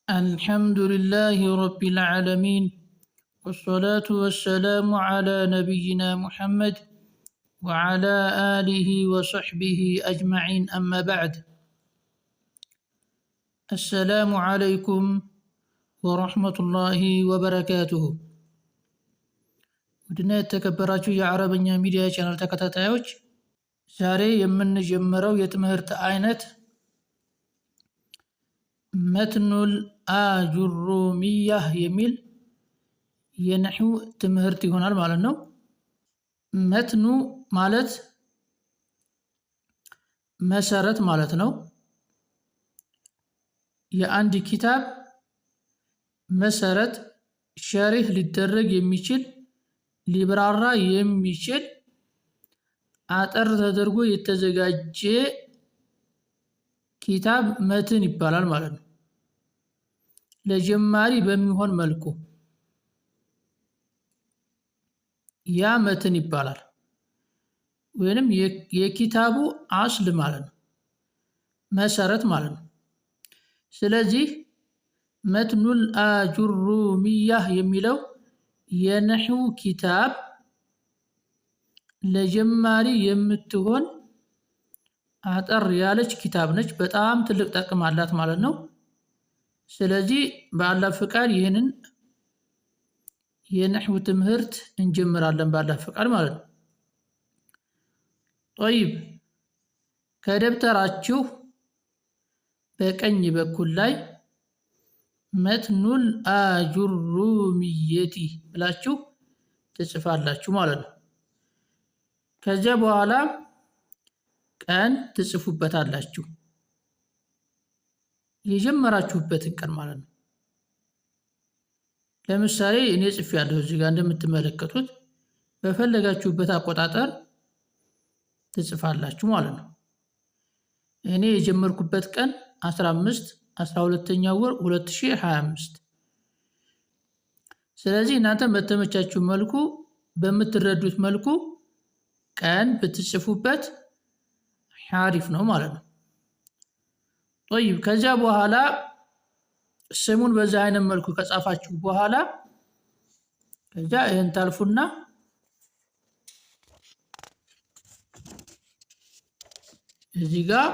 الحمد لله رب العالمين، والصلاة والسلام على نبينا محمد وعلى آله وصحبه أجمعين. أما بعد، السلام عليكم ورحمة الله وبركاته. ودنا የተከበራችሁ የአረበኛ ሚዲያ ቻናል ተከታታዮች፣ ዛሬ የምንጀምረው የትምህርት አይነት መትኑል አጁሩሚያህ የሚል የነህው ትምህርት ይሆናል ማለት ነው። መትኑ ማለት መሰረት ማለት ነው። የአንድ ኪታብ መሰረት ሸሪህ ሊደረግ የሚችል ሊብራራ የሚችል አጠር ተደርጎ የተዘጋጀ ኪታብ መትን ይባላል ማለት ነው። ለጀማሪ በሚሆን መልኩ ያ መትን ይባላል፣ ወይንም የኪታቡ አስል ማለት ነው፣ መሰረት ማለት ነው። ስለዚህ መትኑል አጁሩሚያህ የሚለው የነህው ኪታብ ለጀማሪ የምትሆን አጠር ያለች ኪታብ ነች። በጣም ትልቅ ጥቅም አላት ማለት ነው። ስለዚህ በአላህ ፍቃድ ይህንን የነህው ትምህርት እንጀምራለን በአላህ ፍቃድ ማለት ነው። ጦይብ፣ ከደብተራችሁ በቀኝ በኩል ላይ መትኑል አጁሩሚየቲ ብላችሁ ትጽፋላችሁ ማለት ነው። ከዚያ በኋላ ቀን ትጽፉበታላችሁ፣ የጀመራችሁበትን ቀን ማለት ነው። ለምሳሌ እኔ ጽፌያለሁ እዚህ ጋር እንደምትመለከቱት፣ በፈለጋችሁበት አቆጣጠር ትጽፋላችሁ ማለት ነው። እኔ የጀመርኩበት ቀን 12ኛ ወር 2025። ስለዚህ እናንተ በተመቻችሁ መልኩ በምትረዱት መልኩ ቀን ብትጽፉበት አሪፍ ነው ማለት ነው። ጦይብ፣ ከዚያ በኋላ ስሙን በዛ አይነት መልኩ ከጻፋችሁ በኋላ ከዚያ ይህን ታልፉና እዚህ ጋር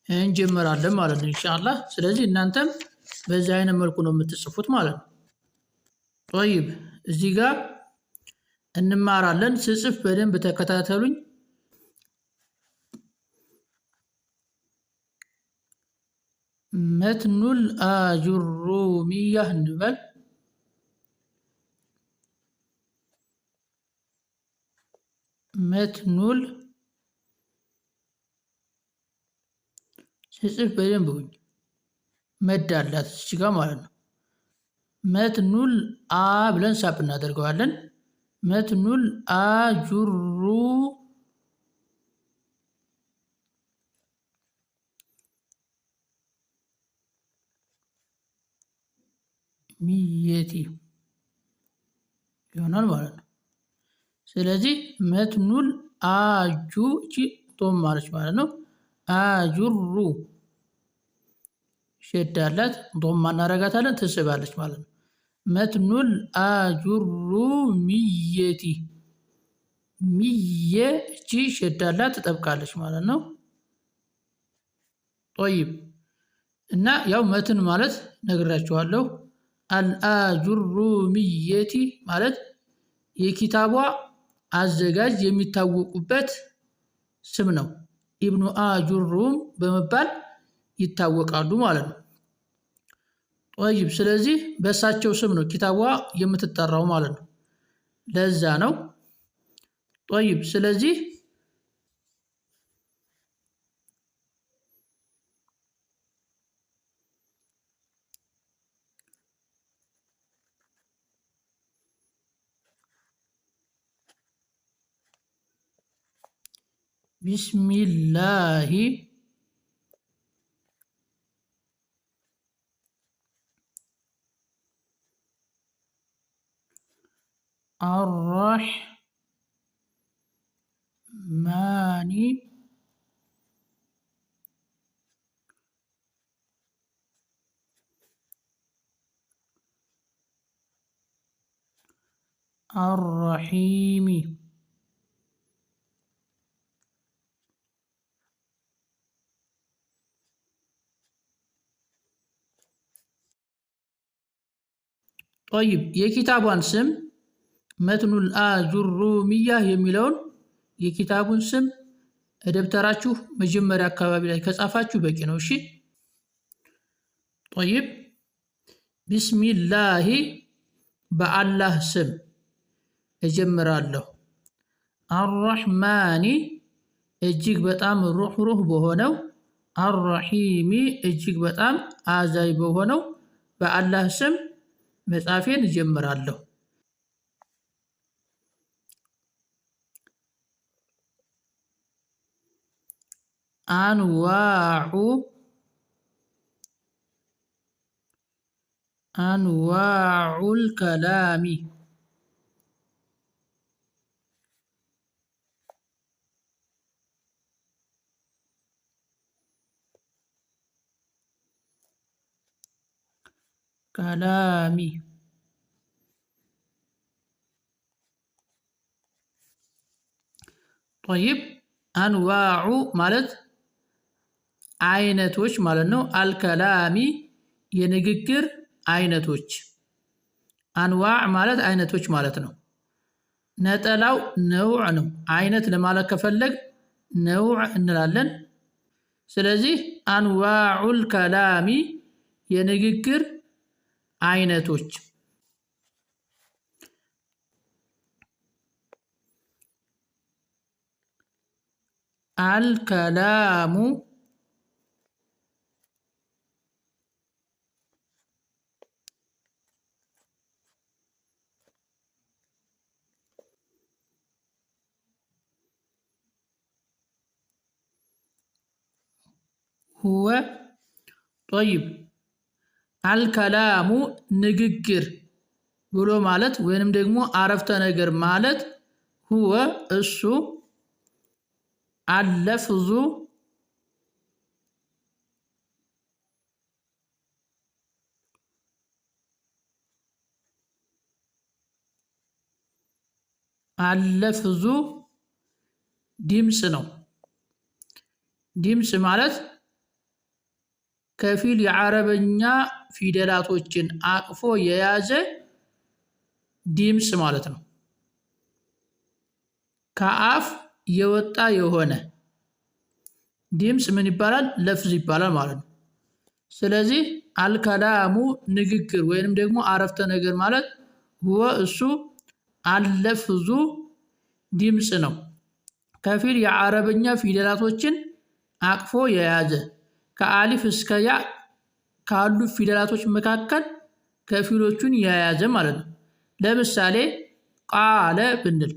እንጀምራለን ማለት ነው ኢንሻአላህ። ስለዚህ እናንተም በዛ አይነት መልኩ ነው የምትጽፉት ማለት ነው። ጦይብ፣ እዚህ ጋር እንማራለን። ስጽፍ በደንብ ተከታተሉኝ። መትኑል አጁሩሚያህ እንበል። መትኑል ስጽፍ በደንብ ሁኝ፣ መድ አላት እዚህ ጋር ማለት ነው። መትኑል አ ብለን ሳብ እናደርገዋለን። መትኑል አጁሩ ሚየቲ ይሆናል ማለት ነው። ስለዚህ መትኑል አጁ ቶም ማለች ማለት ነው። አጁሩ ሸዳላት ዶማ እናረጋታለን፣ ትስባለች ማለት ነው። መትኑል አጁሩሚየቲ ሚየ እቺ ሸዳላት ትጠብቃለች ማለት ነው። ጦይብ፣ እና ያው መትን ማለት ነግራችኋለሁ። አልአጁሩሚየቲ ማለት የኪታቧ አዘጋጅ የሚታወቁበት ስም ነው። ኢብኑ አጁሩም በመባል ይታወቃሉ ማለት ነው። ጦይብ፣ ስለዚህ በእሳቸው ስም ነው ኪታቧ የምትጠራው ማለት ነው። ለዛ ነው። ጦይብ፣ ስለዚህ ቢስሚላሂ አራሕማኒ الرحيم. طيب የኪታቧን ስም መትኑል አዙሩሚያ የሚለውን የኪታቡን ስም ደብተራችሁ መጀመሪያ አካባቢ ላይ ከጻፋችሁ በቂ ነው። እሺ طيب ቢስሚላሂ በአላህ ስም እጀምራለሁ። አርረሕማኒ እጅግ በጣም ሩህሩህ በሆነው፣ አርረሒሚ እጅግ በጣም አዛኝ በሆነው በአላህ ስም መጻፌን እጀምራለሁ። አንዋዑል ከላሚ طيب አንዋዑ ማለት አይነቶች ማለት ነው። አልከላሚ የንግግር አይነቶች። አንዋዕ ማለት አይነቶች ማለት ነው። ነጠላው ነውዕ ነው። አይነት ለማለት ከፈለግ ነውዕ እንላለን። ስለዚህ አንዋዑል ከላሚ የንግግር አይነቶች። አልከላሙ ሁወ ጠይብ አልከላሙ ንግግር ብሎ ማለት ወይንም ደግሞ አረፍተ ነገር ማለት ሁወ እሱ አለፍዙ አለፍዙ ድምፅ ነው። ድምፅ ማለት ከፊል የአረበኛ ፊደላቶችን አቅፎ የያዘ ድምፅ ማለት ነው። ከአፍ የወጣ የሆነ ድምፅ ምን ይባላል? ለፍዝ ይባላል ማለት ነው። ስለዚህ አልከላሙ ንግግር ወይንም ደግሞ አረፍተ ነገር ማለት ሁወ እሱ አለፍዙ ድምፅ ነው። ከፊል የአረበኛ ፊደላቶችን አቅፎ የያዘ ከአሊፍ እስከ ያ ካሉ ፊደላቶች መካከል ከፊሎቹን የያዘ ማለት ነው። ለምሳሌ ቃለ ብንል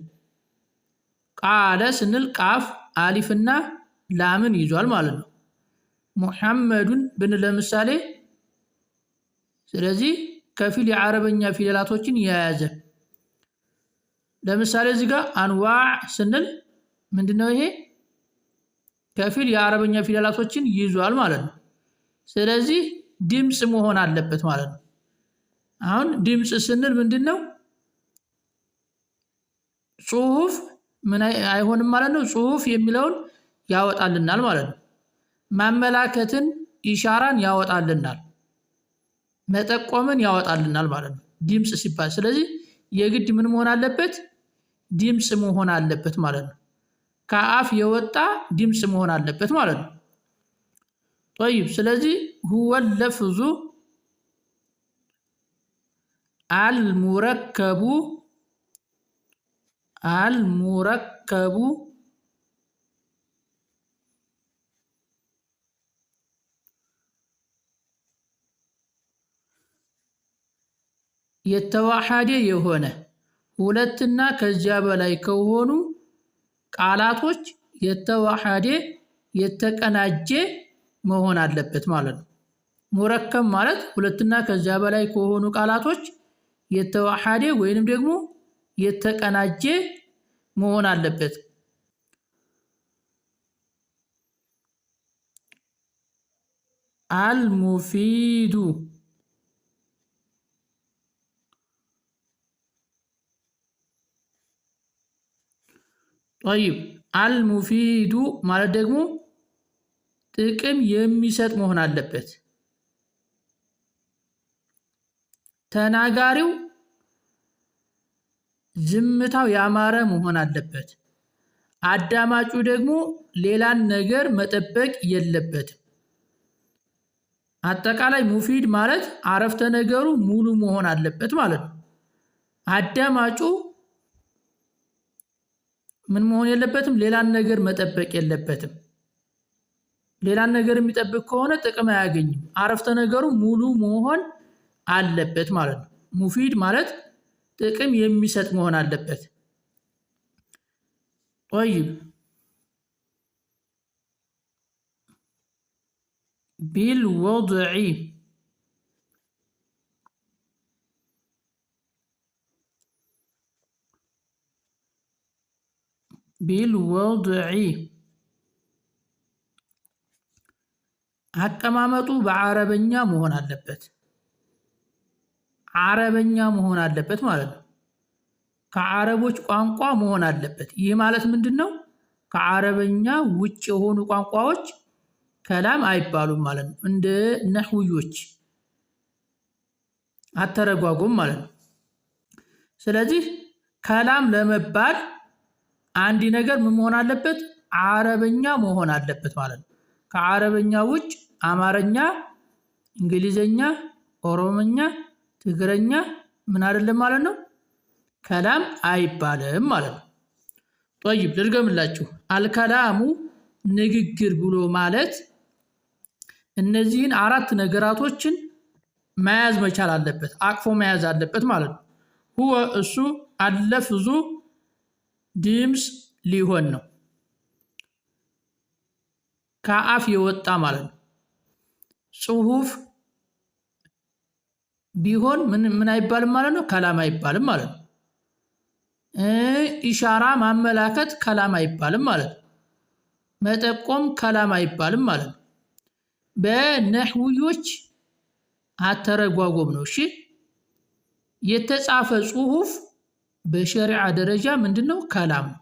ቃለ ስንል ቃፍ አሊፍና ላምን ይዟል ማለት ነው። ሙሐመዱን ብንል ለምሳሌ ስለዚህ ከፊል የአረበኛ ፊደላቶችን የያዘ። ለምሳሌ እዚህ ጋር አንዋዕ ስንል ምንድነው? ይሄ ከፊል የአረበኛ ፊደላቶችን ይዟል ማለት ነው። ስለዚህ ድምፅ መሆን አለበት ማለት ነው። አሁን ድምፅ ስንል ምንድነው? ጽሁፍ ምን አይሆንም ማለት ነው። ጽሁፍ የሚለውን ያወጣልናል ማለት ነው። ማመላከትን ኢሻራን ያወጣልናል፣ መጠቆምን ያወጣልናል ማለት ነው ድምፅ ሲባል። ስለዚህ የግድ ምን መሆን አለበት? ድምፅ መሆን አለበት ማለት ነው። ከአፍ የወጣ ድምፅ መሆን አለበት ማለት ነው። طيب ስለዚህ هو اللفظ المركب የተዋሃደ የሆነ ሁለትና ከዚያ በላይ ከሆኑ ቃላቶች የተዋሃደ የተቀናጀ መሆን አለበት ማለት ነው። ሙረከብ ማለት ሁለትና ከዚያ በላይ ከሆኑ ቃላቶች የተዋሃደ ወይንም ደግሞ የተቀናጀ መሆን አለበት። ጠይብ አልሙፊዱ ማለት ደግሞ ጥቅም የሚሰጥ መሆን አለበት። ተናጋሪው ዝምታው ያማረ መሆን አለበት። አዳማጩ ደግሞ ሌላን ነገር መጠበቅ የለበትም። አጠቃላይ ሙፊድ ማለት አረፍተ ነገሩ ሙሉ መሆን አለበት ማለት ነው። አዳማጩ ምን መሆን የለበትም? ሌላን ነገር መጠበቅ የለበትም። ሌላን ነገር የሚጠብቅ ከሆነ ጥቅም አያገኝም። አረፍተ ነገሩ ሙሉ መሆን አለበት ማለት ነው። ሙፊድ ማለት ጥቅም የሚሰጥ መሆን አለበት። ጠይብ ቢልወድዒ አቀማመጡ በአረበኛ መሆን አለበት። አረበኛ መሆን አለበት ማለት ነው። ከአረቦች ቋንቋ መሆን አለበት። ይህ ማለት ምንድን ነው? ከአረበኛ ውጭ የሆኑ ቋንቋዎች ከላም አይባሉም ማለት ነው። እንደ ነህውዮች አተረጓጎም ማለት ነው። ስለዚህ ከላም ለመባል አንድ ነገር ምን መሆን አለበት? አረበኛ መሆን አለበት ማለት ነው። ከአረበኛ ውጭ አማርኛ፣ እንግሊዘኛ፣ ኦሮምኛ፣ ትግረኛ ምን አይደለም ማለት ነው፣ ከላም አይባልም ማለት ነው። ጠይብ ልድገምላችሁ። አልከላሙ ንግግር ብሎ ማለት እነዚህን አራት ነገራቶችን መያዝ መቻል አለበት፣ አቅፎ መያዝ አለበት ማለት ነው። ሁወ እሱ አለፍዙ ድምፅ ሊሆን ነው፣ ከአፍ የወጣ ማለት ነው። ጽሁፍ ቢሆን ምን አይባልም ማለት ነው፣ ከላም አይባልም ማለት ነው። ኢሻራ ማመላከት ከላም አይባልም ማለት ነው። መጠቆም ከላም አይባልም ማለት ነው። በነህውዮች አተረጓጎም ነው። እሺ የተጻፈ ጽሁፍ በሸሪዓ ደረጃ ምንድነው? ከላም ነው፣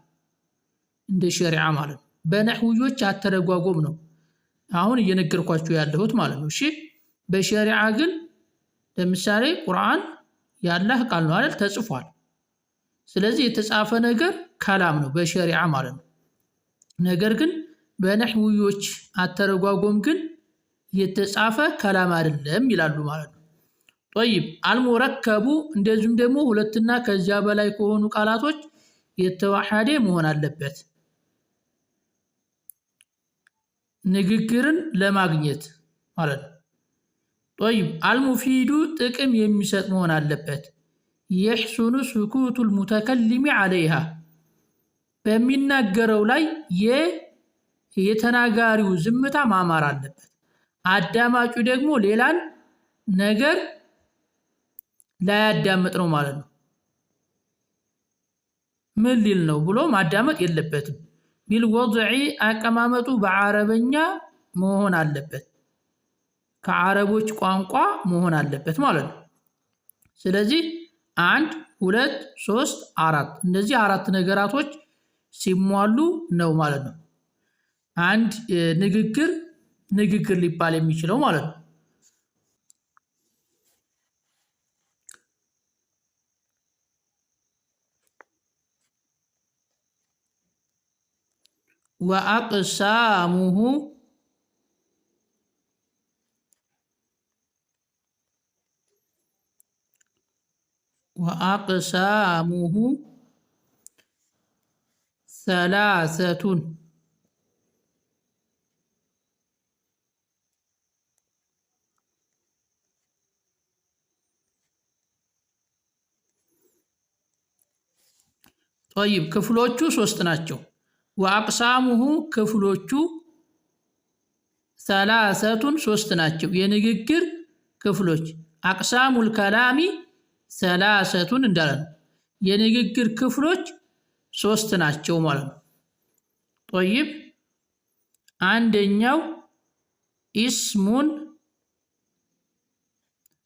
እንደ ሸሪዓ ማለት ነው። በነህውዮች አተረጓጎም ነው አሁን እየነገርኳችሁ ያለሁት ማለት ነው። እሺ በሸሪዓ ግን ለምሳሌ ቁርአን የአላህ ቃል ነው አይደል? ተጽፏል። ስለዚህ የተጻፈ ነገር ከላም ነው በሸሪዓ ማለት ነው። ነገር ግን በነህውዮች አተረጓጎም ግን የተጻፈ ከላም አይደለም ይላሉ ማለት ነው። ጠይብ አልሙረከቡ እንደዚሁም ደግሞ ሁለትና ከዚያ በላይ ከሆኑ ቃላቶች የተዋሐደ መሆን አለበት ንግግርን ለማግኘት ማለት ነው። ጠይብ አልሙፊዱ ጥቅም የሚሰጥ መሆን አለበት። የሕሱኑ ስኩቱል ሙተከሊሚ ዓለይሃ በሚናገረው ላይ የተናጋሪው ዝምታ ማማር አለበት። አዳማጩ ደግሞ ሌላን ነገር ላያዳምጥ ነው ማለት ነው። ምን ሊል ነው ብሎ ማዳመጥ የለበትም። ቢልወድዒ አቀማመጡ በአረበኛ መሆን አለበት፣ ከአረቦች ቋንቋ መሆን አለበት ማለት ነው። ስለዚህ 1 2 3 4 እነዚህ አራት ነገራቶች ሲሟሉ ነው ማለት ነው አንድ ንግግር ሊባል የሚችለው ማለት ነው። ወአቅሳሙሁ ሰላሰቱን ጠይብ ክፍሎቹ 3 ናቸው። ወአቅሳሙሁ ክፍሎቹ ሰላሰቱን 3 ናቸው። የንግግር ክፍሎች አቅሳሙል ከላሚ ሰላሰቱን እንዳለ ነው። የንግግር ክፍሎች 3 ናቸው ማለት ነው። ጠይብ አንደኛው ኢስሙን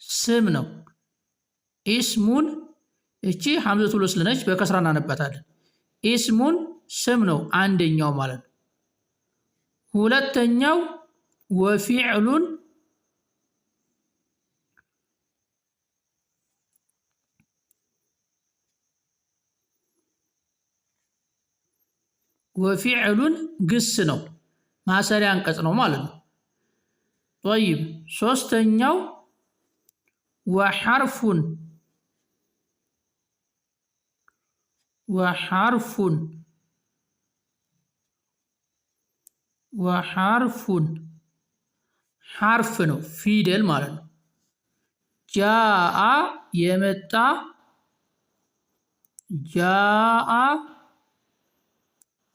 ስም ነው። ኢስሙን እቺ ሐምዘቱል ወስል ነች፣ በከስራ እናነባታለን። ኢስሙን ስም ነው አንደኛው ማለት ነው። ሁለተኛው ወፊዕሉን ግስ ነው ማሰሪያ አንቀጽ ነው ማለት ነው። طيب ሶስተኛው ወሐርፉን ሐርፍ ነው ፊደል ማለት ነው። ጃአ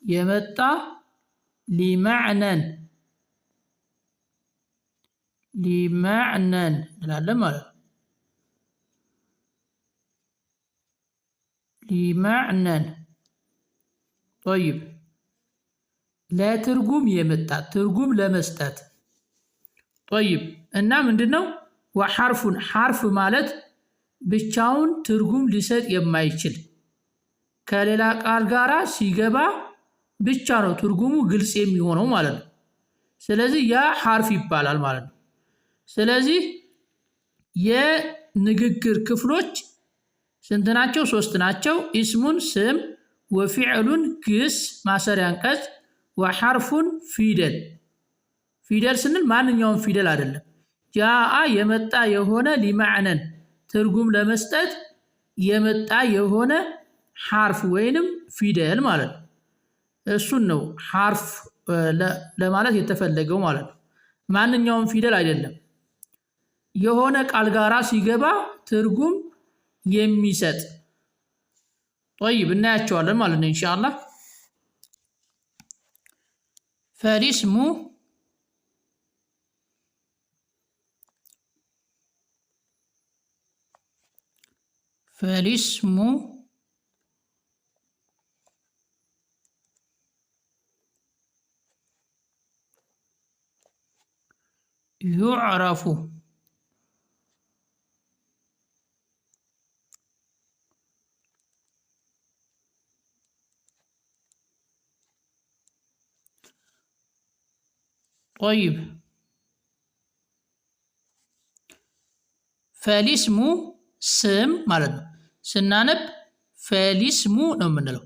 የመጣ ሊመዕነን እንላለን ማለት ነው። ሊመዕነን طيب ለትርጉም የመጣ ትርጉም ለመስጠት طيب እና ምንድነው ወሐርፉን ሐርፍ ማለት ብቻውን ትርጉም ሊሰጥ የማይችል ከሌላ ቃል ጋራ ሲገባ ብቻ ነው ትርጉሙ ግልጽ የሚሆነው ማለት ነው። ስለዚህ ያ ሐርፍ ይባላል ማለት ነው። ስለዚህ የንግግር ክፍሎች ስንት ናቸው? 3 ናቸው። ኢስሙን ስም፣ ወፊዕሉን ግስ ማሰሪያ አንቀጽ፣ ወሐርፉን ፊደል ስንል ማንኛውም ፊደል አይደለም። ጃአ የመጣ የሆነ ሊመዕነን ትርጉም ለመስጠት የመጣ የሆነ ሐርፍ ወይንም ፊደል ማለት ነው። እሱን ነው ሐርፍ ለማለት የተፈለገው ማለት ነው። ማንኛውም ፊደል አይደለም። የሆነ ቃል ጋራ ሲገባ ትርጉም የሚሰጥ طيب እናያቸዋለን ማለት ነው ኢንሻአላህ። فالاسم يعرف طيب ፈሊስሙ ስም ማለት ነው። ስናነብ ፈሊስሙ ነው የምንለው።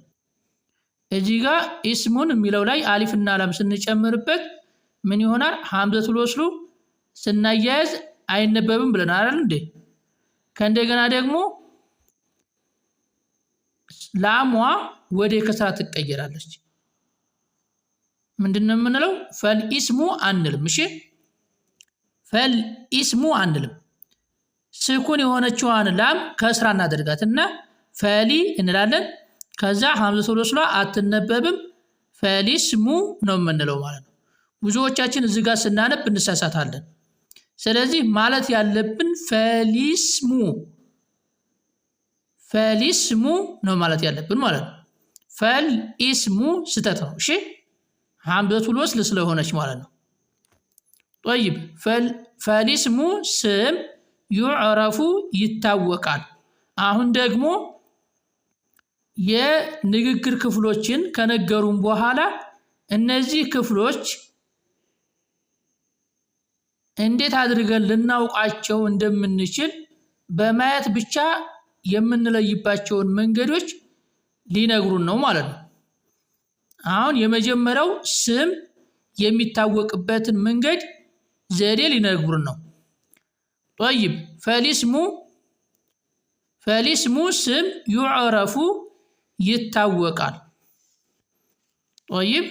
እዚህ ጋር ኢስሙን የሚለው ላይ አሊፍና ላም ስንጨምርበት ምን ይሆናል? ሐምዘቱል ወስሉ ስናያያዝ አይነበብም ብለን አይደል እንዴ? ከእንደገና ደግሞ ላሟ ወደ ከስራ ትቀየራለች። ምንድነው የምንለው? ፈልኢስሙ አንልም። እሺ ፈልኢስሙ አንልም። ስኩን የሆነችዋን ላም ከስራ እናደርጋትና ፈሊ እንላለን። ከዛ ሐምዘቱል ወስሏ አትነበብም። ፈሊስሙ ነው የምንለው ማለት ነው። ብዙዎቻችን እዚህ ጋር ስናነብ እንሳሳታለን። ስለዚህ ማለት ያለብን ፈሊስሙ ነው ማለት ያለብን ማለት ነው። ፈልኢስሙ ስተት ነው። እሺ ሐምዘቱል ወስል ስለሆነች ማለት ነው። طيب ፈሊስሙ ስም ዩዕረፉ ይታወቃል። አሁን ደግሞ የንግግር ክፍሎችን ከነገሩን በኋላ እነዚህ ክፍሎች እንዴት አድርገን ልናውቃቸው እንደምንችል በማየት ብቻ የምንለይባቸውን መንገዶች ሊነግሩን ነው ማለት ነው። አሁን የመጀመሪያው ስም የሚታወቅበትን መንገድ ዘዴ ሊነግሩን ነው። طيب ፈሊስሙ ስም ዩዕረፉ ይታወቃል። طيب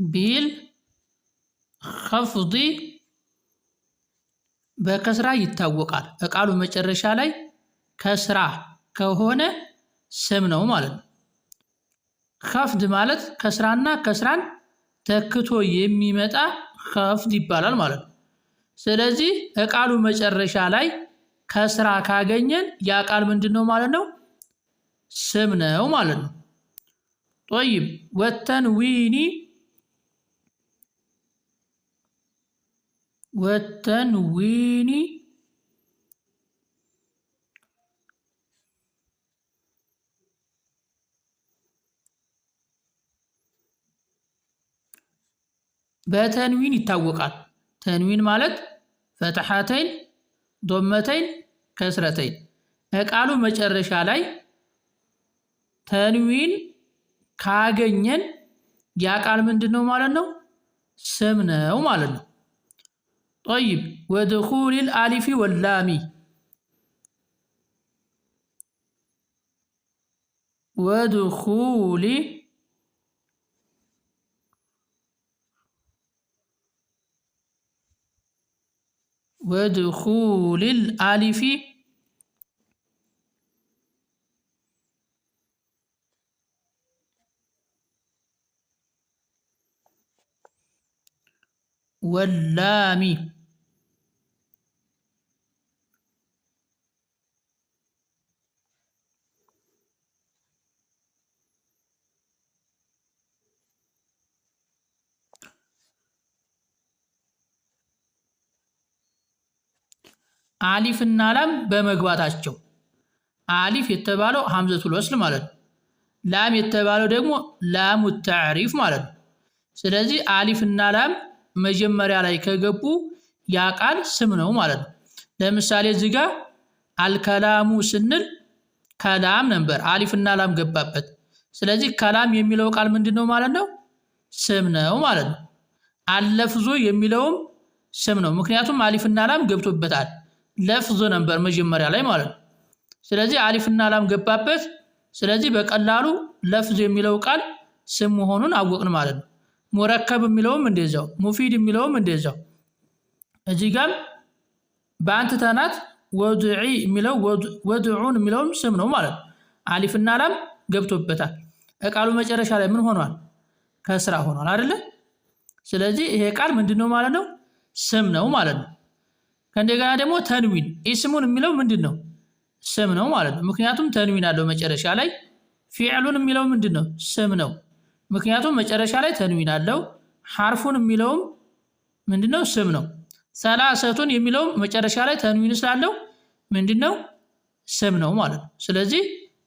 ቢልኸፍዲ በከስራ ይታወቃል። በቃሉ መጨረሻ ላይ ከስራ ከሆነ ስም ነው ማለት ነው። ኸፍድ ማለት ከስራና ከስራን ተክቶ የሚመጣ ኸፍድ ይባላል ማለት ነው። ስለዚህ በቃሉ መጨረሻ ላይ ከስራ ካገኘን ያ ቃል ምንድነው ማለት ነው? ስም ነው ማለት ነው። طيب والتنوين በተንዊን ይታወቃል። ተንዊን ማለት ፈትሐተይን፣ ዶመተይን፣ ከስረተይን ቃሉ መጨረሻ ላይ ተንዊን ካገኘን ያ ቃል ምንድነው ማለት ነው? ስም ነው ማለት ነው። طيب ودخول الالف واللام ودخول الالف واللام አሊፍ እና ላም በመግባታቸው አሊፍ የተባለው ሐምዘቱል ወስል ማለት ነው። ላም የተባለው ደግሞ ላሙ ተዕሪፍ ማለት ነው። ስለዚህ አሊፍ እና ላም መጀመሪያ ላይ ከገቡ ያ ቃል ስም ነው ማለት ነው። ለምሳሌ እዚህ ጋር አልከላሙ ስንል ከላም ነበር፣ አሊፍ እና ላም ገባበት። ስለዚህ ከላም የሚለው ቃል ምንድነው ማለት ነው? ስም ነው ማለት ነው። አለፍዙ የሚለውም ስም ነው፣ ምክንያቱም አሊፍ እና ላም ገብቶበታል። ለፍዙ ነበር መጀመሪያ ላይ ማለት ነው። ስለዚህ አሊፍ እና ላም ገባበት። ስለዚህ በቀላሉ ለፍዙ የሚለው ቃል ስም መሆኑን አወቅን ማለት ነው። ሙረከብ የሚለውም እንደዛው፣ ሙፊድ የሚለውም እንደዛው። እዚህ ጋር በአንተ ተናት ወድዒ የሚለው ወድዑን የሚለውም ስም ነው ማለት ነው። አሊፍ እና ላም ገብቶበታል። ቃሉ መጨረሻ ላይ ምን ሆኗል? ከስራ ሆኗል አይደለ? ስለዚህ ይሄ ቃል ምንድነው ማለት ነው? ስም ነው ማለት ነው። ከእንደገና ደግሞ ተንዊን ኢስሙን የሚለው ምንድነው? ስም ነው ማለት ነው። ምክንያቱም ተንዊን አለው መጨረሻ ላይ። ፊዕሉን የሚለው ምንድነው? ስም ነው፣ ምክንያቱም መጨረሻ ላይ ተንዊን አለው። ሐርፉን የሚለውም ምንድነው? ስም ነው። ሰላሰቱን የሚለውም መጨረሻ ላይ ተንዊን ስላለው ምንድነው? ስም ነው ማለት ነው። ስለዚህ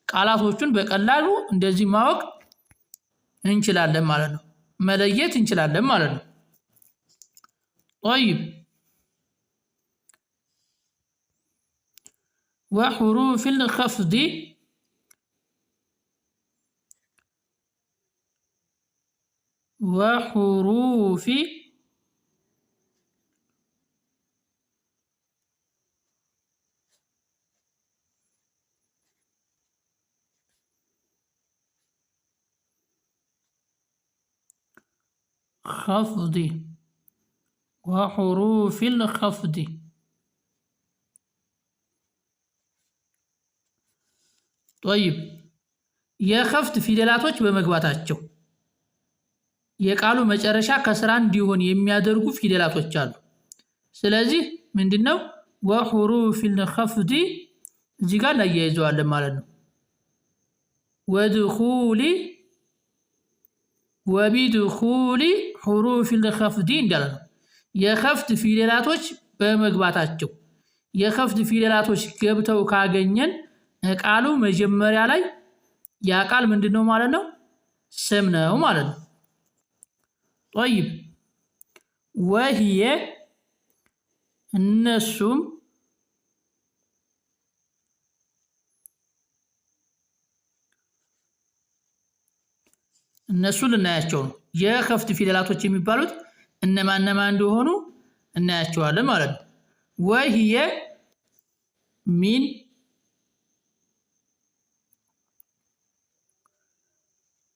ቃላቶቹን በቀላሉ እንደዚህ ማወቅ እንችላለን ማለት ነው፣ መለየት እንችላለን ማለት ነው። طيب وحروف الخفض وحروف خفض وحروف الخفض طيب የኸፍት ፊደላቶች በመግባታቸው የቃሉ መጨረሻ ከስራ እንዲሆን የሚያደርጉ ፊደላቶች አሉ። ስለዚህ ምንድነው ወሁሩፍ الخفض እዚህ ጋር እናያይዘዋለን ማለት ነው። ወድኹሊ ወቢድኹሊ ሁሩፍ الخفض እንዳለ ነው። የኸፍት ፊደላቶች በመግባታቸው የኸፍት ፊደላቶች ገብተው ካገኘን ቃሉ መጀመሪያ ላይ ያ ቃል ምንድነው ማለት ነው? ስም ነው ማለት ነው። طيب وهي እነሱም እነሱ ልናያቸው ነው። የኸፍት ፊደላቶች የሚባሉት እነማን እንደሆኑ እናያቸዋለን ማለት ነው። وهي ሚን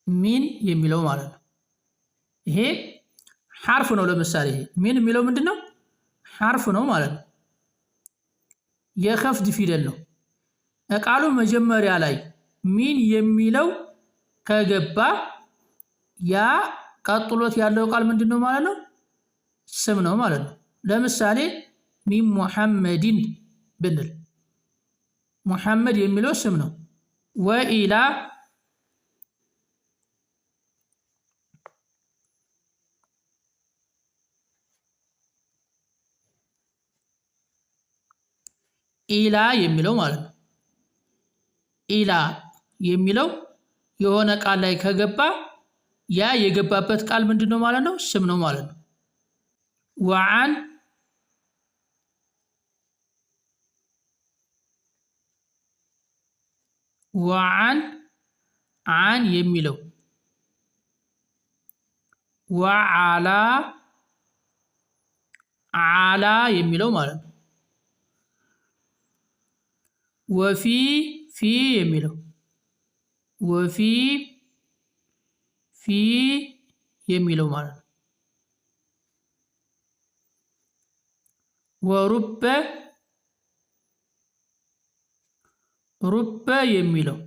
ሚን የሚለው ማለት ነው። ይሄ ሐርፍ ነው። ለምሳሌ ይሄ ሚን የሚለው ምንድነው? ሐርፍ ነው ማለት ነው። የኸፍድ ፊደል ነው። ቃሉ መጀመሪያ ላይ ሚን የሚለው ከገባ ያ ቀጥሎት ያለው ቃል ምንድነው ማለት ነው? ስም ነው ማለት ነው። ለምሳሌ ሚን ሙሐመድን ብንል ሙሐመድ የሚለው ስም ነው። ወኢላ ኢላ የሚለው ማለት ነው። ኢላ የሚለው የሆነ ቃል ላይ ከገባ ያ የገባበት ቃል ምንድን ነው ማለት ነው? ስም ነው ማለት ነው። ወዓን አን የሚለው ወዓላ አላ የሚለው ማለት ነው። ወፊ ፊ የሚለው ወፊ ፊ የሚለው ማለት ነው። ወሩበ የሚለው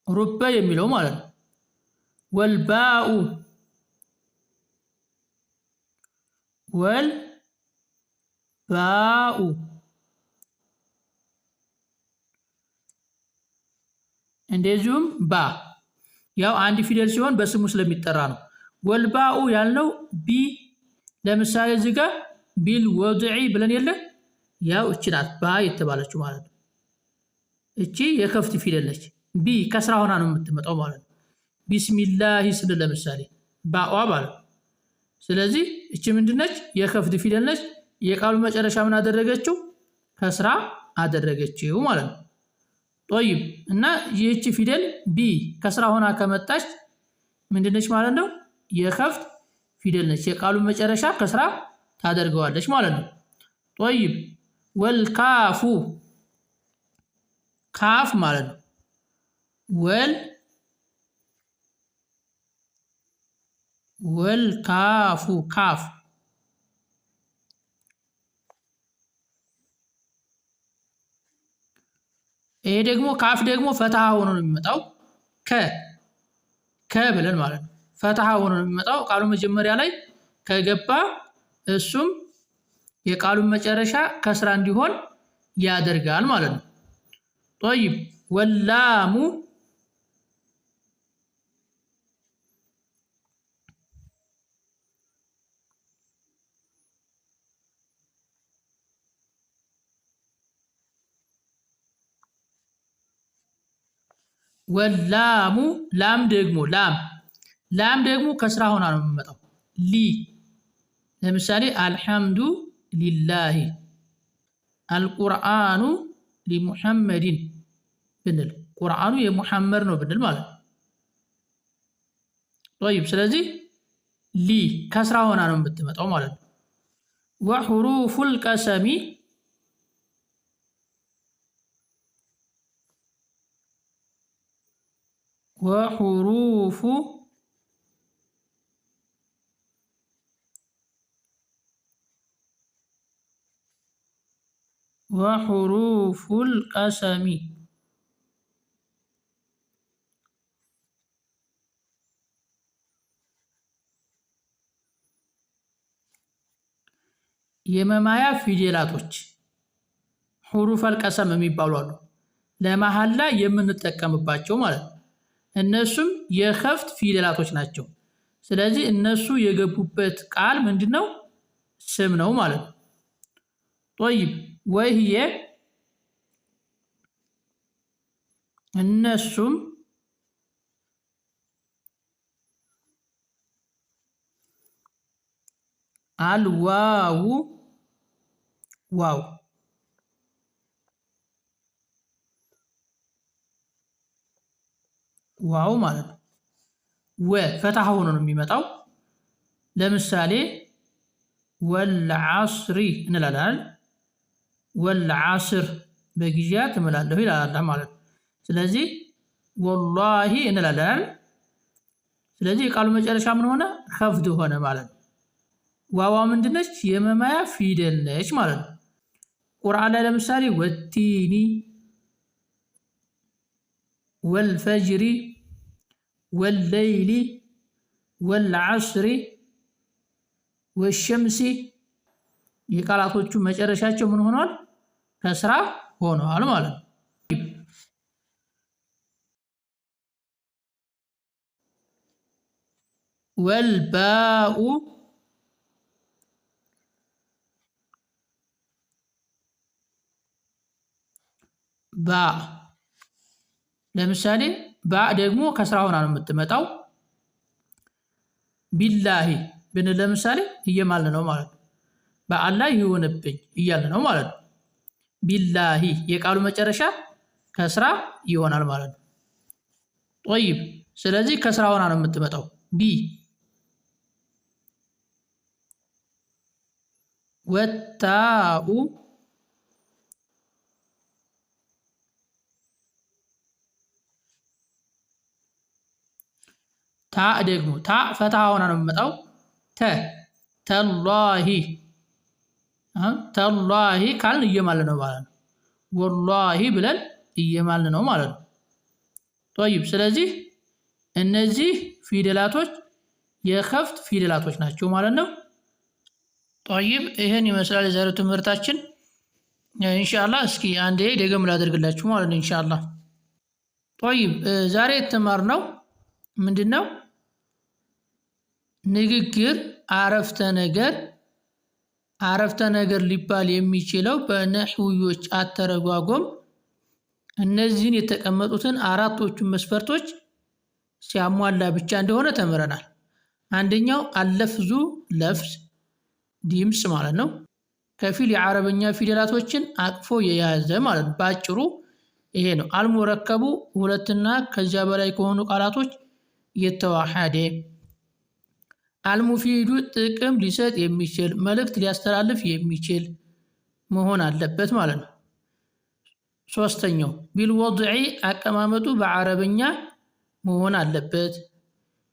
ወሩበ የሚለው ማለት ነው። ወልባኡ እንደዚሁም ባ ያው አንድ ፊደል ሲሆን በስሙ ስለሚጠራ ነው። ወልባኡ ያልነው ቢ ለምሳሌ እዚህ ጋር ቢል ወድዒ ብለን የለ ያው እቺ ናት ባ የተባለችው ማለት ነው። እቺ የከፍት ፊደል ነች። ቢ ከስራ ሆና ነው የምትመጣው ማለት ነው። ቢስሚላህ ስንል ለምሳሌ ባዋ ማለት ነው። ስለዚህ እቺ ምንድነች? የከፍት ፊደል ነች። የቃሉ መጨረሻ ምን አደረገችው? ከስራ አደረገችው ማለት ነው። ጦይብ እና ይህቺ ፊደል ቢ ከስራ ሆና ከመጣች ምንድነች ማለት ነው? የከፍት ፊደል ነች። የቃሉ መጨረሻ ከስራ ታደርገዋለች ማለት ነው። ጦይብ ወልካፉ ካፍ ማለት ነው። ወልካፉ ካፍ ይሄ ደግሞ ካፍ ደግሞ ፈትሃ ሆኖ ነው የሚመጣው። ከ ብለን ማለት ነው። ፈትሃ ሆኖ ነው የሚመጣው ቃሉ መጀመሪያ ላይ ከገባ እሱም የቃሉን መጨረሻ ከስራ እንዲሆን ያደርጋል ማለት ነው። ጦይብ ወላሙ ወላሙ ላም ደግሞ ከስራ ሆና ነው የሚመጣው። ለምሳሌ አልሐምዱ ሊላሂ አልቁርአኑ ሊሙሐመድን ብንል ቁርአኑ የሙሐመድ ነው ብንል ማለት ነው። ጦይብ ስለዚህ ከስራ ሆና ነው የምትመጣው ማለት ነው። ወሑሩፉል ቀሰሚ وحروف القسم የመማያ ፊደላቶች ሁሩፍ አልቀሰም የሚባሉ አሉ። ለመሐላ የምንጠቀምባቸው ማለት ነው። እነሱም የከፍት ፊደላቶች ናቸው። ስለዚህ እነሱ የገቡበት ቃል ምንድነው? ስም ነው ማለት ነው። ጦይብ ወህየ እነሱም አልዋው ዋው ማለት ነው። ፈትሃ ሆኖ ነው የሚመጣው። ለምሳሌ ወልዓስሪ እንላለን። ወልዓስር በጊዜያት እምላለሁ ይላል ማለት ነው። ስለዚህ ወላሂ እንላለን። ስለዚህ የቃሉ መጨረሻ ምን ሆነ? ከፍት ሆነ ማለት ነው። ዋዋ ምንድነች? የመማያ ፊደል ነች ማለት ነው። ቁርአን ላይ ለምሳሌ ወቲኒ ወልፈጅሪ ወለይሊ ወልዓስሪ ወሸምሲ የቃላቶቹ መጨረሻቸው ምን ሆኗል? ከስራ ሆኗል ማለት ነው። ወልባኡ ባ ለምሳሌ ባ ደግሞ ከስራ ሆና ነው የምትመጣው። ቢላሂ ብንል ለምሳሌ እየማልን ነው ማለት ነው። በአላህ ይሁንብኝ እያልን ነው ማለት ነው። ቢላሂ የቃሉ መጨረሻ ከስራ ይሆናል ማለት ነው። ጠይብ ስለዚህ ከስራ ሆና ነው የምትመጣው። ቢ ወታኡ ታ ደግሞ ታ ፈትሃ ሆና ነው የምመጣው። ተላሂ ተላሂ ካልን እየማልን ነው ማለት ነው። ወላሂ ብለን እየማልን ነው ማለት ነው። ጠይብ ስለዚህ እነዚህ ፊደላቶች የከፍት ፊደላቶች ናቸው ማለት ነው። ጠይብ ይህን ይመስላል የዛሬው ትምህርታችን። ኢንሻአላህ እስኪ አንዴ ደገም ላደርግላችሁ ማለት ነው ኢንሻአላህ። ጠይብ ዛሬ የተማርነው ምንድነው? ንግግር አረፍተ ነገር ሊባል የሚችለው በነህዊዮች አተረጓጎም እነዚህን የተቀመጡትን አራቶቹን መስፈርቶች ሲያሟላ ብቻ እንደሆነ ተምረናል። አንደኛው አለፍዙ ለፍዝ ድምጽ ማለት ነው። ከፊል የአረበኛ ፊደላቶችን አቅፎ የያዘ ማለት ነው። በአጭሩ ይሄ ነው። አልሙረከቡ ሁለትና ከዚያ በላይ ከሆኑ ቃላቶች የተዋሃደ። አልሙፊዱ ጥቅም ሊሰጥ የሚችል መልእክት ሊያስተላልፍ የሚችል መሆን አለበት ማለት ነው። ሶስተኛው ቢልወድዒ አቀማመጡ በአረበኛ መሆን አለበት፣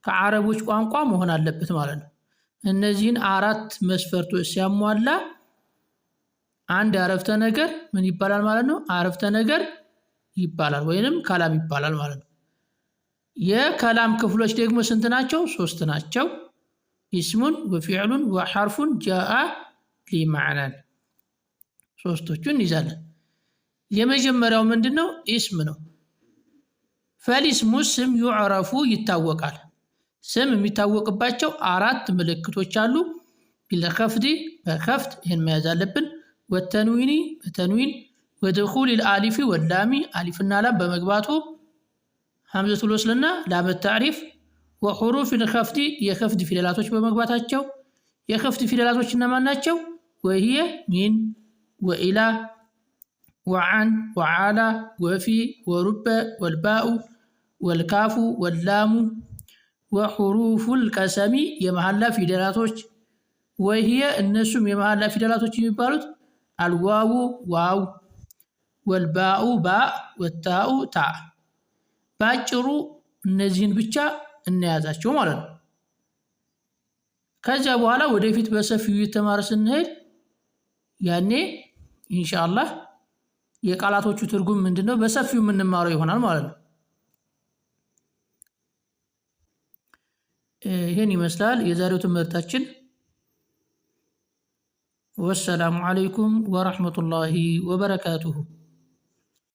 ከአረቦች ቋንቋ መሆን አለበት ማለት ነው። እነዚህን አራት መስፈርቶች ሲያሟላ አንድ አረፍተ ነገር ምን ይባላል ማለት ነው? አረፍተ ነገር ይባላል ወይንም ከላም ይባላል ማለት ነው። የከላም ክፍሎች ደግሞ ስንት ናቸው? ሶስት ናቸው። ኢስሙን ወፊዕሉን ወሐርፉን ጃአ ሊማዕናን። ሶስቶቹን እንይዛለን። የመጀመሪያው ምንድነው? ኢስም ነው። ፈሊስሙ ስም ዩዕረፉ ይታወቃል። ስም የሚታወቅባቸው አራት ምልክቶች አሉ። ቢልከፍዲ በከፍት ይህን መያዝ አለብን። ወተንዊኒ በተንዊን ወድኹል ልአሊፊ ወላሚ አሊፍና ላም በመግባቱ ሐምዘቱል ወስልና ላም ታዕሪፍ ወሑሩፍ ልከፍዲ የከፍድ ፊደላቶች በመግባታቸው። የከፍድ ፊደላቶች እነማን ናቸው? ወህየ ሚን ወኢላ ወዓን ወዓላ ወፊ ወሩበ ወልባኡ ወልካፉ ወላሙ ወሑሩፉል ቀሰሚ የመሐላ ፊደላቶች። ወህየ እነሱም የመሐላ ፊደላቶች የሚባሉት አልዋው ዋው፣ ወልባኡ ባ፣ ወታኡ ታ። ባጭሩ እነዚህን ብቻ እንያዛቸው ማለት ነው። ከዚያ በኋላ ወደፊት በሰፊው እየተማረ ስንሄድ ያኔ ኢንሻአላህ የቃላቶቹ ትርጉም ምንድነው በሰፊው የምንማረው ይሆናል ማለት ነው። ይህን ይመስላል የዛሬው ትምህርታችን። ወሰላሙ አለይኩም ወረሕመቱላሂ ወበረካቱሁ።